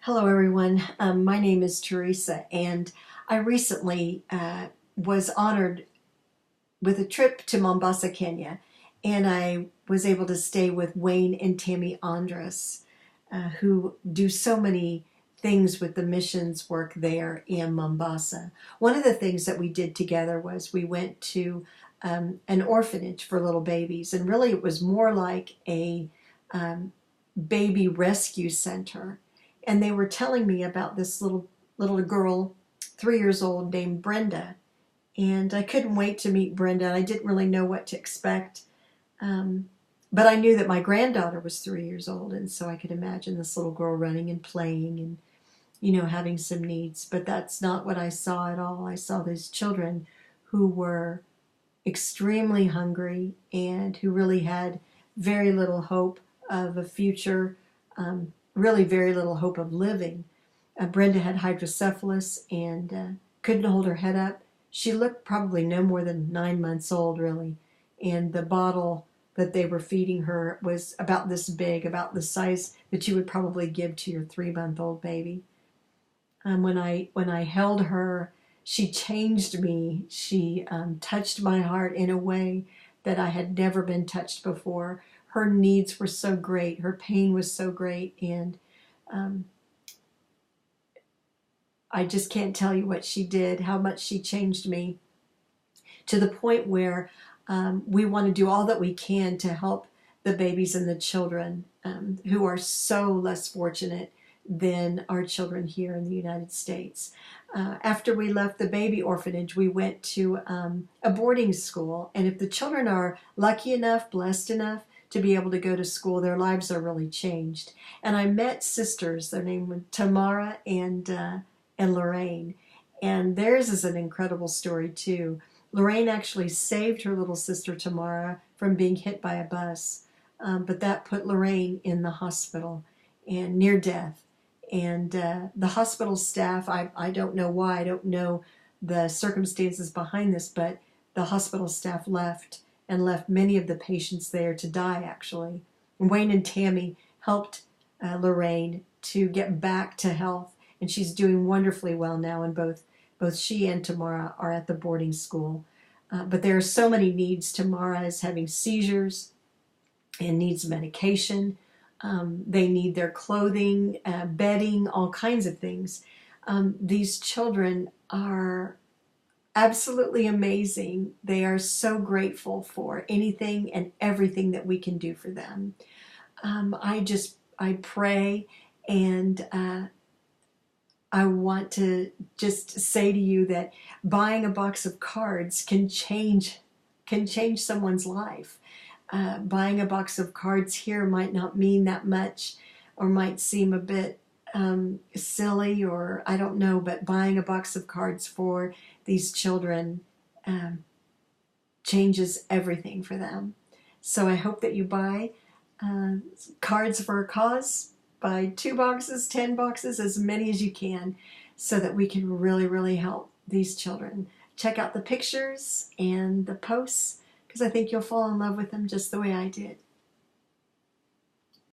Hello, everyone. My name is Teresa, and I recently was honored with a trip to Mombasa, Kenya, and I was able to stay with Wayne and Tammy Andres, who do so many things with the missions work there in Mombasa. One of the things that we did together was we went to an orphanage for little babies, and really it was more like a um, baby rescue center. And they were telling me about this little girl, 3 years old, named Brenda. And I couldn't wait to meet Brenda. I didn't really know what to expect. Um, but I knew that my granddaughter was 3 years old, and so I could imagine this little girl running and playing and, having some needs. But that's not what I saw at all. I saw these children who were extremely hungry and who really had very little hope of a future, really very little hope of living. Brenda had hydrocephalus and couldn't hold her head up. She looked probably no more than 9 months old, really. And the bottle that they were feeding her was about this big, about the size that you would probably give to your 3-month-old baby. When I held her, she changed me. She touched my heart in a way that I had never been touched before. Her needs were so great. Her pain was so great. And um, I just can't tell you what she did, how much she changed me, to the point where we want to do all that we can to help the babies and the children who are so less fortunate than our children here in the United States. After we left the baby orphanage, we went to a boarding school. And if the children are lucky enough, blessed enough to be able to go to school, their lives are really changed. And I met sisters, their name was Tamara and Lorraine. And theirs is an incredible story, too. Lorraine actually saved her little sister Tamara from being hit by a bus, but that put Lorraine in the hospital and near death. And the hospital staff, I don't know why, I don't know the circumstances behind this, but the hospital staff left and left many of the patients there to die, actually. And Wayne and Tammy helped Lorraine to get back to health, and she's doing wonderfully well now, and both she and Tamara are at the boarding school. But there are so many needs. Tamara is having seizures and needs medication. They need their clothing, bedding, all kinds of things. These children are absolutely amazing. They are so grateful for anything and everything that we can do for them. I pray, and I want to just say to you that buying a box of cards can change someone's life. Buying a box of cards here might not mean that much, or might seem a bit silly, or I don't know, but buying a box of cards for these children changes everything for them. So I hope that you buy cards for a cause. Buy 2 boxes, 10 boxes, as many as you can, so that we can really, really help these children. Check out the pictures and the posts, because I think you'll fall in love with them just the way I did.